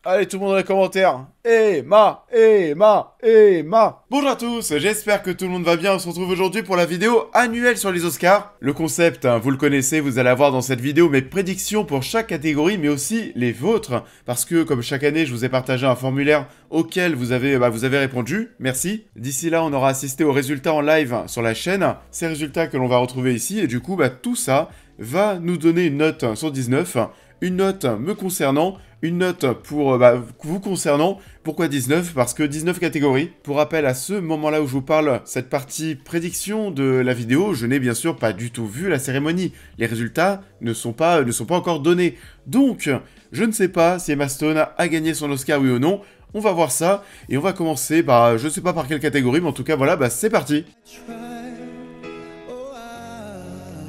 Allez, tout le monde dans les commentaires. Emma. Bonjour à tous, j'espère que tout le monde va bien. On se retrouve aujourd'hui pour la vidéo annuelle sur les Oscars. Le concept, vous le connaissez, vous allez avoir dans cette vidéo mes prédictions pour chaque catégorie, mais aussi les vôtres. Parce que, comme chaque année, je vous ai partagé un formulaire auquel vous avez répondu. Merci. D'ici là, on aura assisté aux résultats en live sur la chaîne. Ces résultats que l'on va retrouver ici. Et du coup, tout ça va nous donner une note sur 19. Une note me concernant, une note pour vous concernant. Pourquoi 19? Parce que 19 catégories. Pour rappel, à ce moment-là où je vous parle, cette partie prédiction de la vidéo, je n'ai bien sûr pas du tout vu la cérémonie. Les résultats ne sont pas encore donnés. Donc, je ne sais pas si Emma Stone a gagné son Oscar, oui ou non. On va voir ça, et on va commencer, je ne sais pas par quelle catégorie, mais en tout cas, voilà, c'est parti.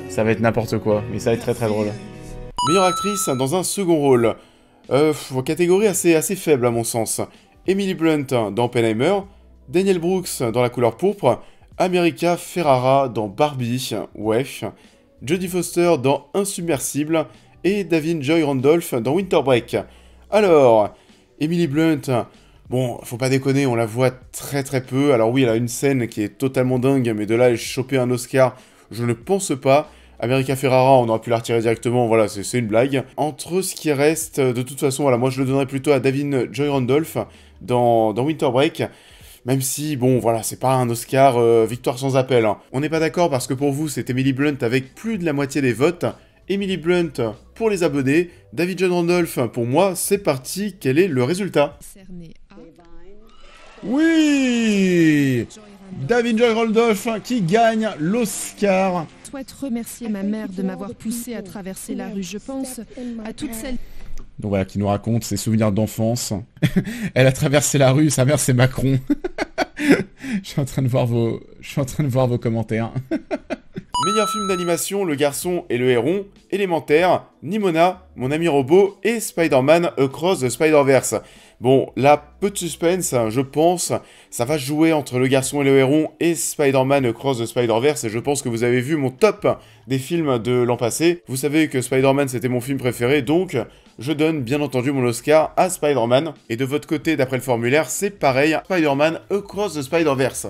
Ça va être n'importe quoi, mais ça va être très très drôle. Meilleure actrice dans un second rôle. Catégorie assez faible à mon sens. Emily Blunt dans Oppenheimer, Daniel Brooks dans La couleur pourpre, America Ferrara dans Barbie, wesh, Jodie Foster dans Insubmersible et Davin Joy Randolph dans Winter Break. Alors, Emily Blunt, bon, faut pas déconner, on la voit très peu. Alors oui, elle a une scène qui est totalement dingue, mais de là à choper un Oscar, je ne pense pas. America Ferrara, on aurait pu la retirer directement, voilà, c'est une blague. Entre ce qui reste, de toute façon, voilà, moi je le donnerais plutôt à Davin Joy Randolph dans Winter Break. Même si, bon, voilà, c'est pas un Oscar victoire sans appel. Hein. On n'est pas d'accord parce que pour vous, c'est Emily Blunt avec plus de la moitié des votes. Emily Blunt pour les abonnés, Davin Joy Randolph pour moi, c'est parti, quel est le résultat? Oui, Davin Joy Randolph qui gagne l'Oscar. Je souhaite remercier ma mère de m'avoir poussé à traverser la rue. Je pense à toutes celles... Donc voilà, qui nous raconte ses souvenirs d'enfance. Elle a traversé la rue, sa mère c'est Macron. Je suis en train de voir vos commentaires. Meilleur film d'animation, Le Garçon et le Héron, Élémentaire, Nimona, Mon ami robot et Spider-Man Across the Spider-Verse. Bon, là, peu de suspense, je pense, ça va jouer entre Le Garçon et le Héron et Spider-Man Across the Spider-Verse, et je pense que vous avez vu mon top des films de l'an passé. Vous savez que Spider-Man c'était mon film préféré, donc je donne bien entendu mon Oscar à Spider-Man. Et de votre côté, d'après le formulaire, c'est pareil, Spider-Man Across the Spider-Verse.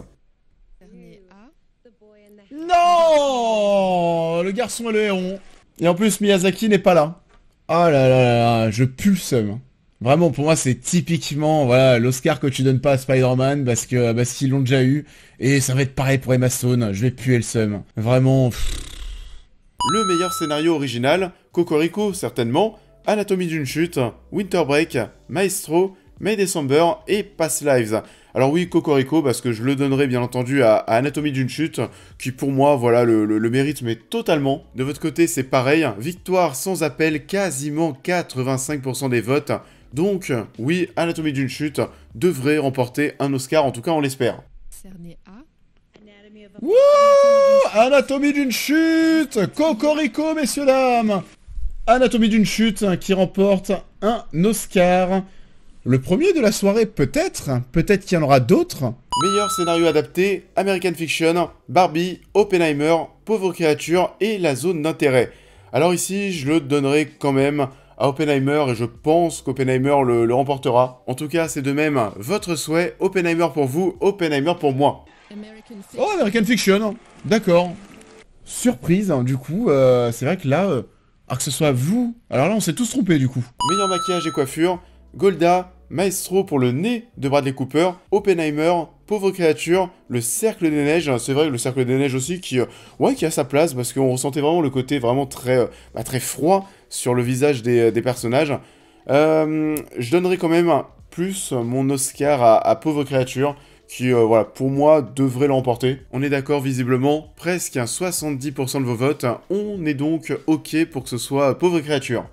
Non, Le Garçon et le Héron. Et en plus, Miyazaki n'est pas là. Oh là, je pue le seum. Vraiment, pour moi, c'est typiquement voilà l'Oscar que tu donnes pas à Spider-Man parce qu'ils l'ont déjà eu. Et ça va être pareil pour Emma Stone. Je vais puer le seum. Vraiment. Le meilleur scénario original, Cocorico, certainement, Anatomie d'une chute, Winter Break, Maestro, May December et Past Lives. Alors oui, Cocorico, parce que je le donnerai bien entendu à Anatomie d'une chute, qui pour moi, voilà, le mérite, mais totalement. De votre côté, c'est pareil, victoire sans appel, quasiment 85% des votes. Donc, oui, Anatomie d'une chute devrait remporter un Oscar, en tout cas on l'espère. Wouh, Anatomie d'une chute, Cocorico, messieurs dames. Anatomie d'une chute qui remporte un Oscar. Le premier de la soirée, peut-être qu'il y en aura d'autres. Meilleur scénario adapté, American Fiction, Barbie, Oppenheimer, Pauvre créature et La zone d'intérêt. Alors ici, je le donnerai quand même à Oppenheimer et je pense qu'Oppenheimer le remportera. En tout cas, c'est de même votre souhait, Oppenheimer pour vous, Oppenheimer pour moi. Oh, American Fiction, d'accord. Surprise, hein, du coup, c'est vrai que là, que ce soit vous, alors là on s'est tous trompés du coup. Meilleur maquillage et coiffure, Golda, Maestro pour le nez de Bradley Cooper, Oppenheimer, Pauvre créature, Le Cercle des Neiges, c'est vrai, Le Cercle des Neiges aussi qui a sa place parce qu'on ressentait vraiment le côté vraiment très froid sur le visage des personnages. Je donnerai quand même plus mon Oscar à Pauvre créature qui, pour moi, devrait l'emporter. On est d'accord, visiblement, presque 70% de vos votes. On est donc OK pour que ce soit Pauvre créature.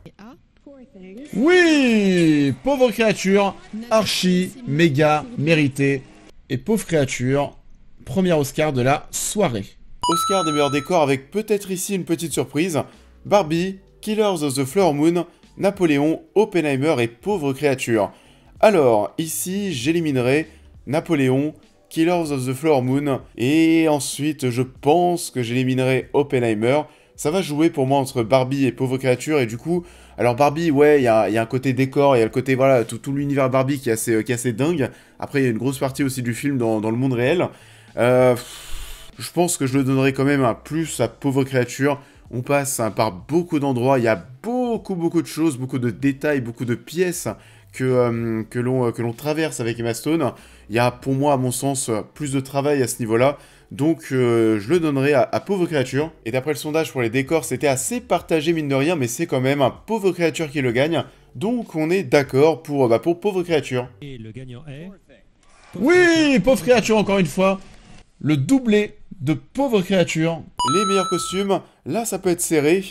Oui, Pauvre créature, archi, méga, mérité. Et Pauvre créature, premier Oscar de la soirée. Oscar des meilleurs décors avec peut-être ici une petite surprise. Barbie, Killers of the Flower Moon, Napoléon, Oppenheimer et Pauvre créature. Alors, ici, j'éliminerai Napoléon, Killers of the Flower Moon, et ensuite, je pense que j'éliminerai Oppenheimer. Ça va jouer pour moi entre Barbie et Pauvre créature, et du coup, Alors Barbie, ouais, il y a un côté décor, il y a le côté, voilà, tout l'univers Barbie qui est assez dingue. Après, il y a une grosse partie aussi du film dans le monde réel. Je pense que je le donnerai quand même un plus à Pauvre Créature. On passe par beaucoup d'endroits, il y a beaucoup de choses, beaucoup de détails, beaucoup de pièces que l'on traverse avec Emma Stone. Il y a pour moi, à mon sens, plus de travail à ce niveau-là. Donc je le donnerai à Pauvre Créature. Et d'après le sondage pour les décors, c'était assez partagé mine de rien, mais c'est quand même un Pauvre Créature qui le gagne. Donc on est d'accord pour Pauvre Créature. Et le gagnant est... Oui, Pauvre Créature encore une fois. Le doublé de Pauvre Créature. Les meilleurs costumes, là ça peut être serré.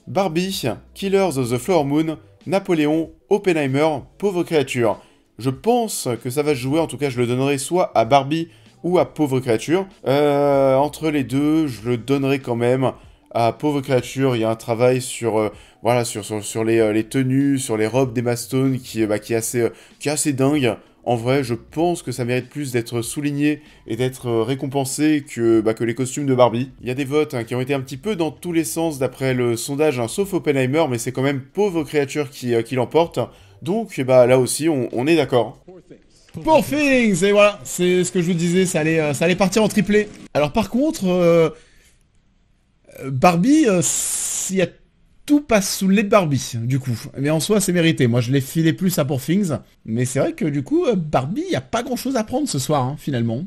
Barbie, Killers of the Flower Moon, Napoléon, Oppenheimer, Pauvre Créature. Je pense que ça va se jouer, en tout cas je le donnerai soit à Barbie ou à Pauvre Créature. Entre les deux, je le donnerai quand même à Pauvre Créature. Il y a un travail sur, voilà, sur les tenues, sur les robes d'Emma Stone qui est assez dingue. En vrai, je pense que ça mérite plus d'être souligné et d'être récompensé que les costumes de Barbie. Il y a des votes qui ont été un petit peu dans tous les sens d'après le sondage, sauf Oppenheimer, mais c'est quand même Pauvre Créature qui l'emporte. Donc là aussi, on est d'accord. Poor Things, et voilà, c'est ce que je vous disais, ça allait partir en triplé. Alors par contre, Barbie, il y a tout passe sous le lait de Barbie, du coup. Mais en soi, c'est mérité. Moi, je l'ai filé plus à Poor Things. Mais c'est vrai que, du coup, Barbie, il n'y a pas grand-chose à prendre ce soir, finalement.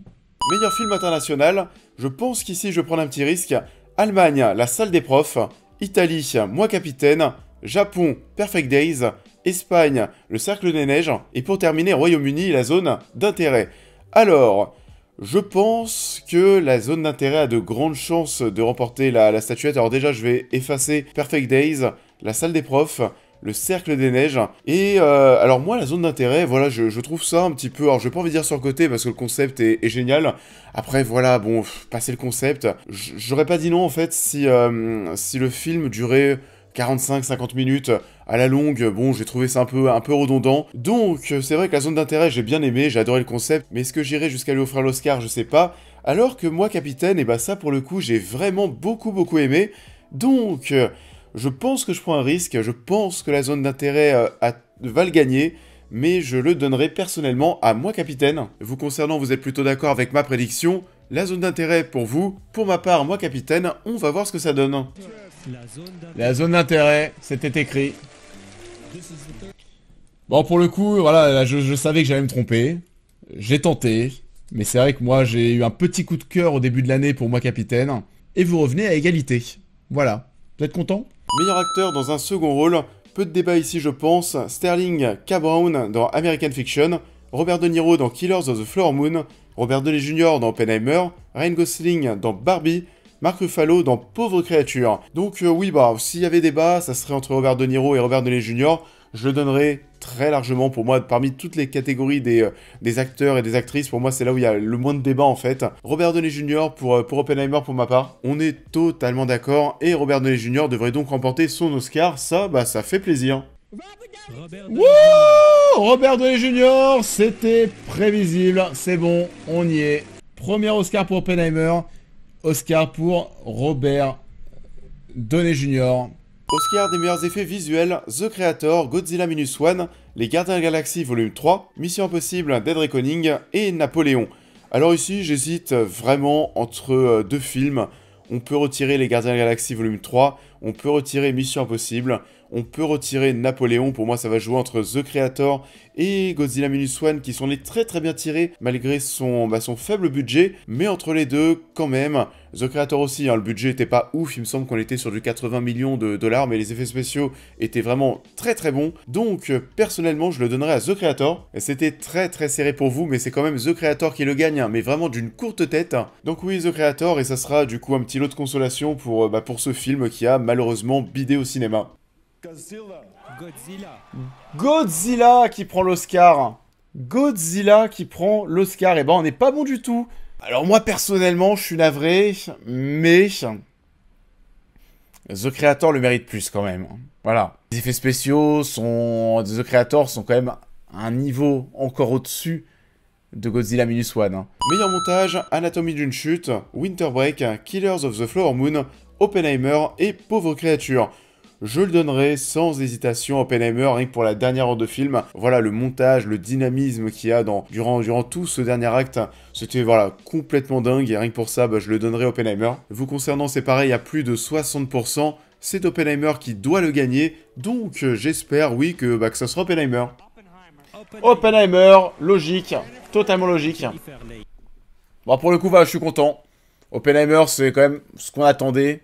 Meilleur film international, je pense qu'ici, je prends un petit risque. Allemagne, La Salle des Profs. Italie, Moi Capitaine. Japon, Perfect Days. Espagne, Le Cercle des Neiges. Et pour terminer, Royaume-Uni, La Zone d'intérêt. Alors... je pense que la zone d'intérêt a de grandes chances de remporter la statuette. Alors déjà, je vais effacer Perfect Days, La Salle des Profs, Le Cercle des Neiges. Et alors moi, la zone d'intérêt, voilà, je trouve ça un petit peu... alors je vais pas envie de dire sur le côté parce que le concept est génial. Après, voilà, bon, passer le concept. J'aurais pas dit non, en fait, si le film durait 45-50 minutes à la longue, bon, j'ai trouvé ça un peu redondant. Donc, c'est vrai que la zone d'intérêt, j'ai bien aimé, j'ai adoré le concept, mais est-ce que j'irai jusqu'à lui offrir l'Oscar, je sais pas. Alors que moi, Capitaine, et ça, pour le coup, j'ai vraiment beaucoup aimé. Donc, je pense que je prends un risque, je pense que la zone d'intérêt va le gagner, mais je le donnerai personnellement à Moi Capitaine. Vous concernant, vous êtes plutôt d'accord avec ma prédiction. La zone d'intérêt pour vous, pour ma part, Moi Capitaine, on va voir ce que ça donne. La zone d'intérêt, c'était écrit. Bon, pour le coup, voilà, là, je savais que j'allais me tromper. J'ai tenté. Mais c'est vrai que moi, j'ai eu un petit coup de cœur au début de l'année pour Moi Capitaine. Et vous revenez à égalité. Voilà. Vous êtes content? Meilleur acteur dans un second rôle. Peu de débat ici, je pense. Sterling K. Brown dans American Fiction. Robert De Niro dans Killers of the Flower Moon. Robert Downey Jr. dans Oppenheimer. Ryan Gosling dans Barbie. Mark Ruffalo dans Pauvre Créature. Donc oui, s'il y avait débat, ça serait entre Robert De Niro et Robert Downey Jr. Je le donnerais très largement pour moi, parmi toutes les catégories des acteurs et des actrices, pour moi c'est là où il y a le moins de débat en fait. Robert Downey Jr. pour Oppenheimer pour ma part, on est totalement d'accord, et Robert Downey Jr. devrait donc remporter son Oscar, ça fait plaisir. Robert Downey Jr., c'était prévisible, c'est bon, on y est. Premier Oscar pour Oppenheimer. Oscar pour Robert Downey Jr. Oscar des meilleurs effets visuels, The Creator, Godzilla Minus One, Les Gardiens de la Galaxie Volume 3, Mission Impossible, Dead Reckoning et Napoléon. Alors ici, j'hésite vraiment entre deux films. On peut retirer Les Gardiens de la Galaxie Volume 3, on peut retirer Mission Impossible, on peut retirer Napoléon. Pour moi, ça va jouer entre The Creator et Godzilla Minus One, qui sont les très bien tirés, malgré son faible budget. Mais entre les deux, quand même, The Creator aussi, le budget était pas ouf, il me semble qu'on était sur du 80 millions de dollars, mais les effets spéciaux étaient vraiment très bons. Donc, personnellement, je le donnerais à The Creator. C'était très serré pour vous, mais c'est quand même The Creator qui le gagne, mais vraiment d'une courte tête. Donc oui, The Creator, et ça sera du coup un petit lot de consolation pour ce film qui a malheureusement bidé au cinéma. Godzilla qui prend l'Oscar. Godzilla qui prend l'Oscar. Et on n'est pas bon du tout. Alors moi personnellement, je suis navré, mais The Creator le mérite plus quand même. Voilà. Les effets spéciaux The Creator sont quand même à un niveau encore au-dessus de Godzilla Minus One. Meilleur montage, Anatomie d'une chute, Winter Break, Killers of the Flower Moon, Oppenheimer et Pauvre Créature. je le donnerai sans hésitation à Oppenheimer, rien que pour la dernière heure de film. Voilà, le montage, le dynamisme qu'il y a durant tout ce dernier acte, c'était voilà, complètement dingue, et rien que pour ça, je le donnerai à Oppenheimer. Vous concernant, c'est pareil, à plus de 60%, c'est Oppenheimer qui doit le gagner, donc j'espère, oui, que ça sera Oppenheimer. Oppenheimer, logique, totalement logique. Bon, pour le coup, voilà, je suis content. Oppenheimer, c'est quand même ce qu'on attendait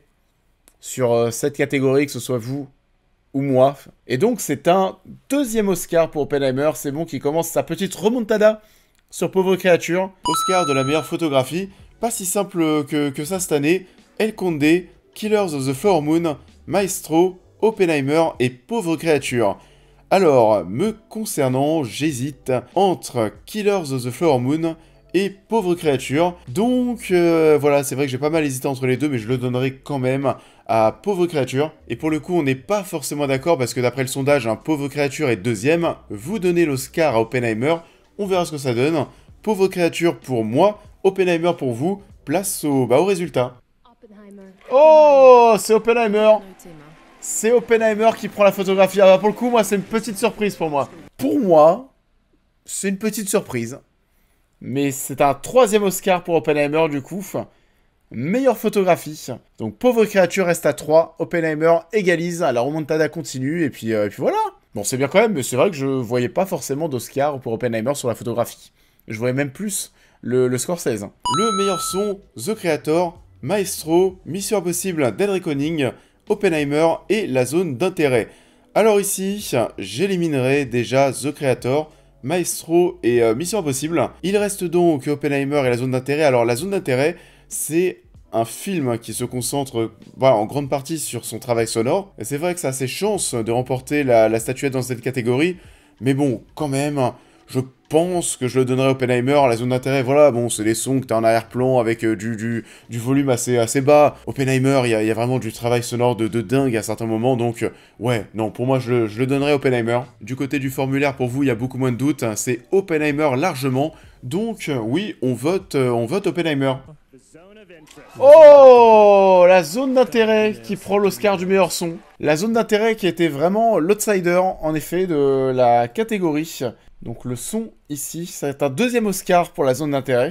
sur cette catégorie, que ce soit vous ou moi. Et donc, c'est un deuxième Oscar pour Oppenheimer. C'est bon qui commence sa petite remontada sur Pauvre Créature. Oscar de la meilleure photographie. Pas si simple que ça cette année. El Conde, Killers of the Flower Moon, Maestro, Oppenheimer et Pauvre Créature. Alors, me concernant, j'hésite entre Killers of the Flower Moon et Pauvre Créature. Donc, voilà, c'est vrai que j'ai pas mal hésité entre les deux, mais je le donnerai quand même à Pauvre Créature. Et pour le coup, on n'est pas forcément d'accord, parce que d'après le sondage, Pauvre Créature est deuxième. Vous donnez l'Oscar à Oppenheimer, on verra ce que ça donne. Pauvre Créature pour moi, Oppenheimer pour vous. Place au résultat. Oh, c'est Oppenheimer. C'est Oppenheimer qui prend la photographie. Ah bah pour le coup, moi, c'est une petite surprise pour moi. Pour moi, c'est une petite surprise. Mais c'est un troisième Oscar pour Oppenheimer, du coup. Meilleure photographie. Donc, Pauvre Créature reste à 3. Oppenheimer égalise. La remontada continue. Et puis voilà. Bon, c'est bien quand même, mais c'est vrai que je voyais pas forcément d'Oscar pour Oppenheimer sur la photographie. Je voyais même plus le Scorsese. Le meilleur son, The Creator, Maestro, Mission Impossible, Dead Reckoning, Oppenheimer et la zone d'intérêt. Alors ici, j'éliminerai déjà The Creator, Maestro et Mission Impossible. Il reste donc Oppenheimer et la zone d'intérêt. Alors la zone d'intérêt, c'est un film qui se concentre en grande partie sur son travail sonore. Et c'est vrai que ça a ses chances de remporter la statuette dans cette catégorie. Mais bon, quand même, je pense que je le donnerai à Oppenheimer. La zone d'intérêt, voilà, bon, c'est des sons que t'as en arrière-plan avec du volume assez bas. Oppenheimer, il y a vraiment du travail sonore de dingue à certains moments. Donc, ouais, non, pour moi, je le donnerai à Oppenheimer. Du côté du formulaire, pour vous, il y a beaucoup moins de doutes. C'est Oppenheimer largement. Donc, oui, on vote Oppenheimer. Oh, la zone d'intérêt qui prend l'Oscar du meilleur son. La zone d'intérêt qui était vraiment l'outsider, en effet, de la catégorie. Donc le son, ici, ça va être un deuxième Oscar pour la zone d'intérêt.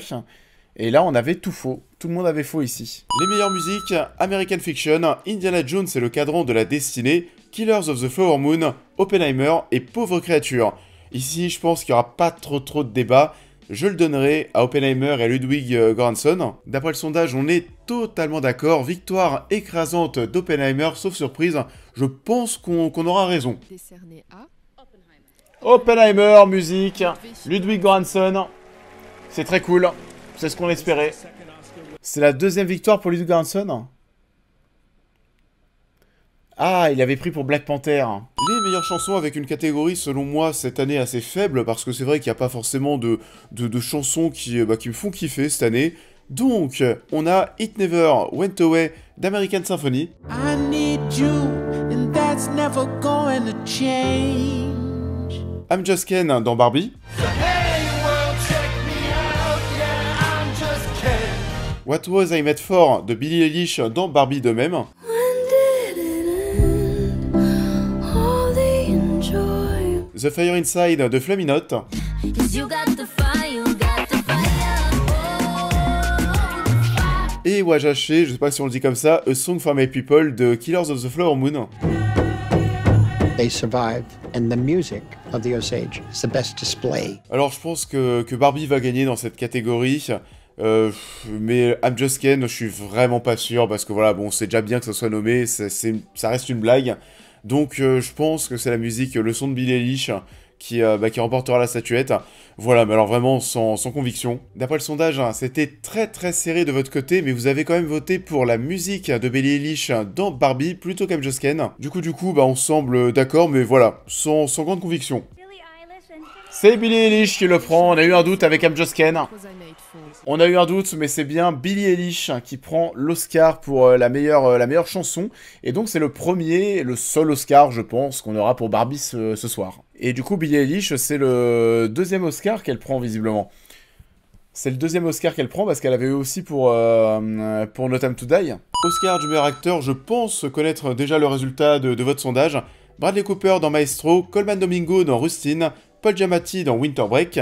Et là, on avait tout faux. Tout le monde avait faux ici. Les meilleures musiques, American Fiction, Indiana Jones et le cadran de la destinée, Killers of the Flower Moon, Oppenheimer et Pauvre Créature. Ici, je pense qu'il n'y aura pas trop de débat. Je le donnerai à Oppenheimer et à Ludwig Göransson. D'après le sondage, on est totalement d'accord. Victoire écrasante d'Oppenheimer, sauf surprise. Je pense qu'on aura raison. Décerné à Oppenheimer, musique, Ludwig Göransson. C'est très cool. C'est ce qu'on espérait. C'est la deuxième victoire pour Ludwig Göransson. Ah, il avait pris pour Black Panther. Les meilleures chansons avec une catégorie, selon moi, cette année assez faible, parce que c'est vrai qu'il n'y a pas forcément de chansons qui me font kiffer cette année. Donc, on a It Never Went Away d'American Symphony. I need you, and that's never going to change. I'm Just Ken dans Barbie. Hey, world, check me out, yeah, I'm just Ken. What Was I Made For de Billie Eilish dans Barbie de même. The Fire Inside de Flaminote. Et Wajaché, je sais pas si on le dit comme ça, A Song for My People de Killers of the Flower Moon. They survived, and the music of the Osage is the best display. Alors je pense que Barbie va gagner dans cette catégorie. Mais I'm Just Ken, je suis vraiment pas sûr, parce que voilà, bon, c'est déjà bien que ça soit nommé, ça reste une blague. Donc je pense que c'est la musique, le son de Billie Eilish qui remportera la statuette. Voilà, mais alors vraiment sans conviction. D'après le sondage, c'était très serré de votre côté, mais vous avez quand même voté pour la musique de Billie Eilish dans Barbie plutôt qu'Am Just Ken. Du coup, on semble d'accord, mais voilà, sans grande conviction. C'est Billie Eilish qui le prend, on a eu un doute avec Am Just Ken. On a eu un doute, mais c'est bien Billie Eilish qui prend l'Oscar pour la meilleure chanson. Et donc c'est le seul Oscar, je pense, qu'on aura pour Barbie ce soir. Et du coup, Billie Eilish, c'est le deuxième Oscar qu'elle prend visiblement. C'est le deuxième Oscar qu'elle prend parce qu'elle avait eu aussi pour No Time to Die. Oscar du meilleur acteur, je pense connaître déjà le résultat de votre sondage. Bradley Cooper dans Maestro, Colman Domingo dans Rustin, Paul Giamatti dans Winter Break,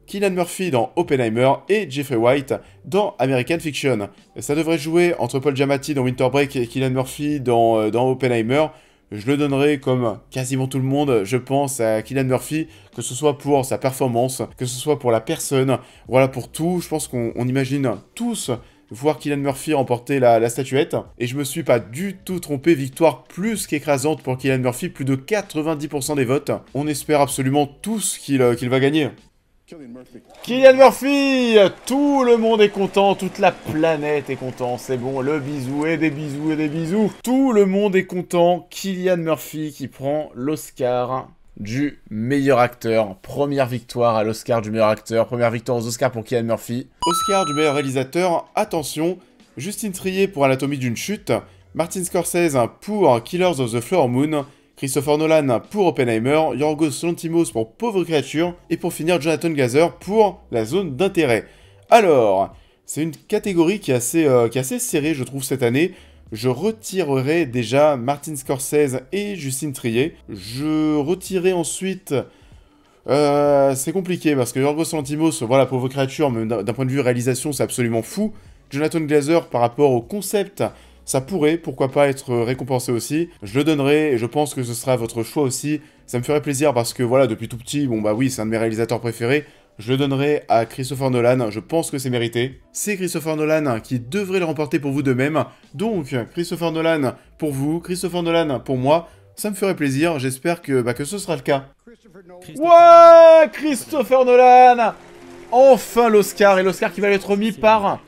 Cillian Murphy dans Oppenheimer et Jeffrey White dans American Fiction. Ça devrait jouer entre Paul Giamatti dans Winter Break et Cillian Murphy dans Oppenheimer. Je le donnerai comme quasiment tout le monde, je pense, à Cillian Murphy, que ce soit pour sa performance, que ce soit pour la personne, voilà, pour tout. Je pense qu'on imagine tous voir Cillian Murphy remporter la statuette. Et je me suis pas du tout trompé, victoire plus qu'écrasante pour Cillian Murphy, plus de 90% des votes. On espère absolument tous qu'il va gagner. Cillian Murphy! Tout le monde est content, toute la planète est content, c'est bon, le bisou et des bisous et des bisous. Tout le monde est content, Cillian Murphy qui prend l'Oscar du meilleur acteur. Première victoire à l'Oscar du meilleur acteur, première victoire aux Oscars pour Cillian Murphy. Oscar du meilleur réalisateur, attention, Justine Triet pour Anatomie d'une chute, Martin Scorsese pour Killers of the Flower Moon, Christopher Nolan pour Oppenheimer, Yorgos Lanthimos pour Pauvre créature, et pour finir Jonathan Glazer pour La zone d'intérêt. Alors, c'est une catégorie qui est assez serrée, je trouve, cette année. Je retirerai déjà Martin Scorsese et Justine Triet. Je retirerai ensuite... c'est compliqué, parce que Yorgos Lanthimos, voilà, Pauvre créature, même d'un point de vue réalisation, c'est absolument fou. Jonathan Glazer, par rapport au concept... ça pourrait, pourquoi pas, être récompensé aussi. Je le donnerai, et je pense que ce sera votre choix aussi. Ça me ferait plaisir parce que, voilà, depuis tout petit, bon bah oui, c'est un de mes réalisateurs préférés. Je le donnerai à Christopher Nolan, je pense que c'est mérité. C'est Christopher Nolan qui devrait le remporter pour vous de même. Donc, Christopher Nolan pour vous, Christopher Nolan pour moi. Ça me ferait plaisir, j'espère que ce sera le cas. Ouais, Christopher Nolan! Enfin l'Oscar, et l'Oscar qui va être remis par...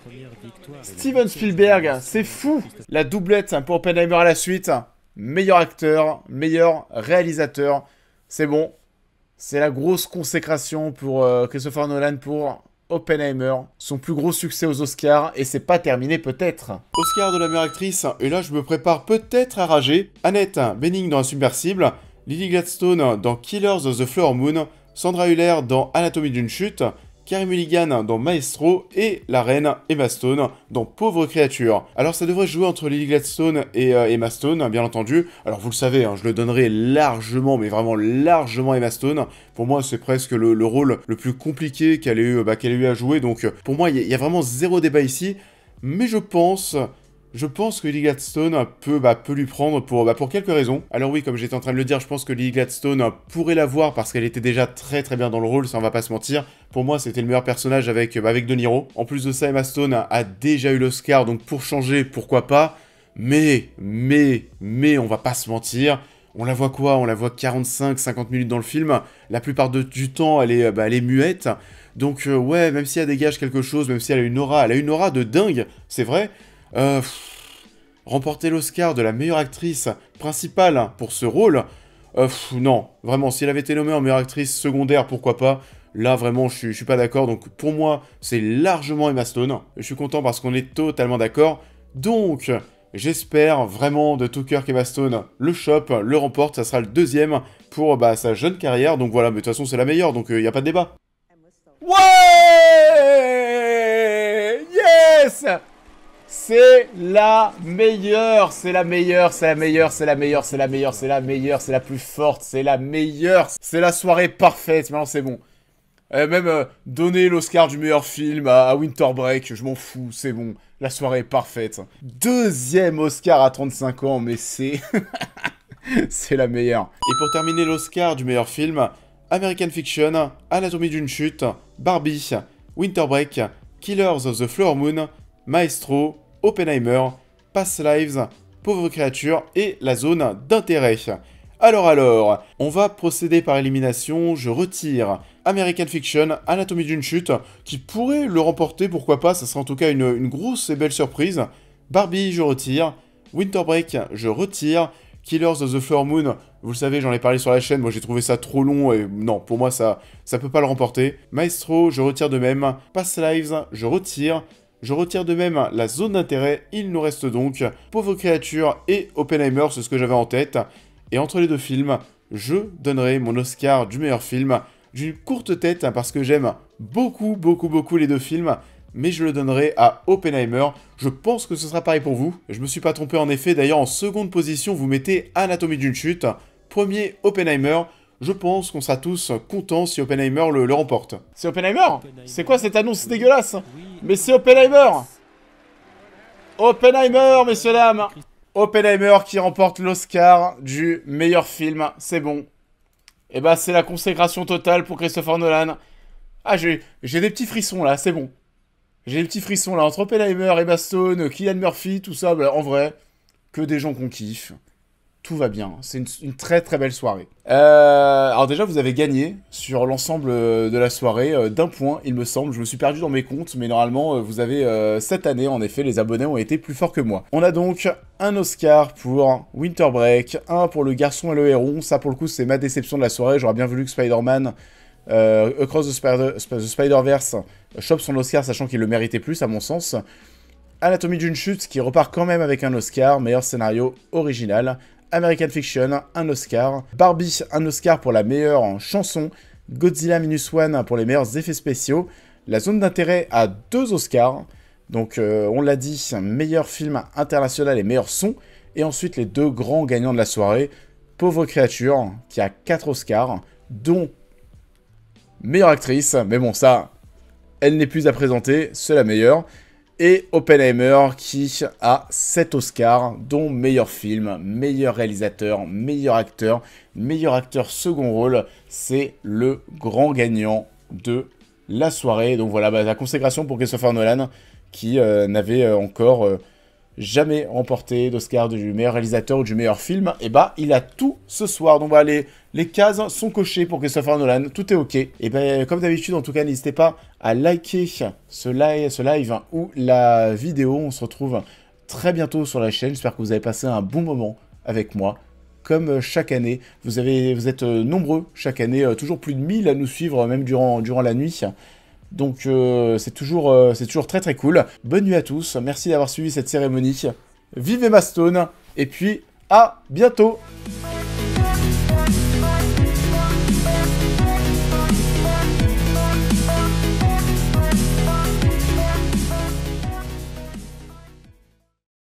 Steven Spielberg, c'est fou! La doublette pour Oppenheimer à la suite. Meilleur acteur, meilleur réalisateur. C'est bon. C'est la grosse consécration pour Christopher Nolan pour Oppenheimer. Son plus gros succès aux Oscars. Et c'est pas terminé peut-être. Oscar de la meilleure actrice. Et là, je me prépare peut-être à rager. Annette Bening dans Insubmersible. Lily Gladstone dans Killers of the Flower Moon. Sandra Hüller dans Anatomie d'une chute. Carey Mulligan dans Maestro et la reine Emma Stone dans Pauvre créature. Alors ça devrait jouer entre Lily Gladstone et Emma Stone, bien entendu. Alors vous le savez, hein, je le donnerai largement, mais vraiment largement Emma Stone. Pour moi, c'est presque le rôle le plus compliqué qu'elle ait eu à jouer. Donc pour moi, il y a vraiment zéro débat ici. Mais je pense que Lily Gladstone peut lui prendre pour quelques raisons. Alors oui, comme j'étais en train de le dire, je pense que Lily Gladstone pourrait l'avoir parce qu'elle était déjà très très bien dans le rôle, ça on va pas se mentir. Pour moi, c'était le meilleur personnage avec De Niro. En plus de ça, Emma Stone a déjà eu l'Oscar, donc pour changer, pourquoi pas. Mais, on va pas se mentir. On la voit quoi? On la voit 45-50 minutes dans le film. La plupart du temps, elle est muette. Donc ouais, même si elle dégage quelque chose, même si elle a une aura de dingue, c'est vrai. Remporter l'Oscar de la meilleure actrice principale pour ce rôle, non, vraiment, si elle avait été nommée en meilleure actrice secondaire, pourquoi pas. Là, vraiment, je suis pas d'accord, donc pour moi, c'est largement Emma Stone. Je suis content parce qu'on est totalement d'accord. Donc, j'espère vraiment de tout cœur qu'Emma Stone le chope, le remporte, ça sera le deuxième pour sa jeune carrière. Donc voilà, mais de toute façon, c'est la meilleure, donc il n'y a pas de débat. Ouais! Yes! C'est la meilleure, c'est la meilleure, c'est la meilleure, c'est la meilleure, c'est la meilleure, c'est la meilleure, c'est la plus forte, c'est la meilleure. C'est la soirée parfaite, maintenant c'est bon. Même donner l'Oscar du meilleur film à Winter Break, je m'en fous, c'est bon. La soirée est parfaite. Deuxième Oscar à 35 ans, mais c'est... c'est la meilleure. Et pour terminer l'Oscar du meilleur film, American Fiction, Anatomie d'une chute, Barbie, Winter Break, Killers of the Flower Moon, Maestro, Oppenheimer, Past Lives, Pauvre créature et La zone d'intérêt. Alors, on va procéder par élimination, je retire American Fiction, Anatomie d'une chute, qui pourrait le remporter, pourquoi pas, ça sera en tout cas une grosse et belle surprise. Barbie, je retire, Winter Break, je retire, Killers of the Flower Moon, vous le savez, j'en ai parlé sur la chaîne, moi j'ai trouvé ça trop long, et non, pour moi ça peut pas le remporter. Maestro, je retire de même, Past Lives, je retire de même La zone d'intérêt, il nous reste donc Pauvre créature et Oppenheimer, c'est ce que j'avais en tête. Et entre les deux films, je donnerai mon Oscar du meilleur film d'une courte tête, hein, parce que j'aime beaucoup les deux films, mais je le donnerai à Oppenheimer. Je pense que ce sera pareil pour vous. Je me suis pas trompé en effet, d'ailleurs en seconde position, vous mettez Anatomie d'une chute. Premier, Oppenheimer. Je pense qu'on sera tous contents si Oppenheimer le remporte. C'est Oppenheimer? C'est quoi cette annonce dégueulasse? Mais c'est Oppenheimer! Oppenheimer, messieurs dames! Oppenheimer qui remporte l'Oscar du meilleur film, c'est bon. Et bah c'est la consécration totale pour Christopher Nolan. Ah j'ai des petits frissons là, c'est bon. J'ai des petits frissons là, entre Oppenheimer, Emma Stone, Cillian Murphy, tout ça, bah, en vrai, que des gens qu'on kiffe. Tout va bien, c'est une très belle soirée. Alors déjà, vous avez gagné sur l'ensemble de la soirée d'un point, il me semble. Je me suis perdu dans mes comptes, mais normalement, vous avez cette année, en effet, les abonnés ont été plus forts que moi. On a donc un Oscar pour Winter Break, un pour Le Garçon et le Héron. Ça, pour le coup, c'est ma déception de la soirée. J'aurais bien voulu que Spider-Man Across the Spider-Verse chope son Oscar, sachant qu'il le méritait plus, à mon sens. Anatomie d'une chute, qui repart quand même avec un Oscar, meilleur scénario original. American Fiction, un Oscar. Barbie, un Oscar pour la meilleure chanson. Godzilla Minus One pour les meilleurs effets spéciaux. La zone d'intérêt a 2 Oscars. Donc, on l'a dit, meilleur film international et meilleur son. Et ensuite, les 2 grands gagnants de la soirée. Pauvre créature, qui a 4 Oscars, dont meilleure actrice. Mais bon, ça, elle n'est plus à présenter, c'est la meilleure. Et Oppenheimer qui a 7 Oscars, dont meilleur film, meilleur réalisateur, meilleur acteur second rôle. C'est le grand gagnant de la soirée. Donc voilà, bah, la consécration pour Christopher Nolan qui n'avait encore jamais remporté d'Oscar du meilleur réalisateur ou du meilleur film. Et bah, il a tout ce soir. Donc voilà, les cases sont cochées pour Christopher Nolan, tout est ok. Et ben comme d'habitude, en tout cas, n'hésitez pas à liker ce live ou la vidéo. On se retrouve très bientôt sur la chaîne. J'espère que vous avez passé un bon moment avec moi. Comme chaque année, vous êtes nombreux chaque année, toujours plus de 1000 à nous suivre, même durant la nuit. Donc c'est toujours très cool. Bonne nuit à tous, merci d'avoir suivi cette cérémonie. Vive Emma Stone, et puis à bientôt!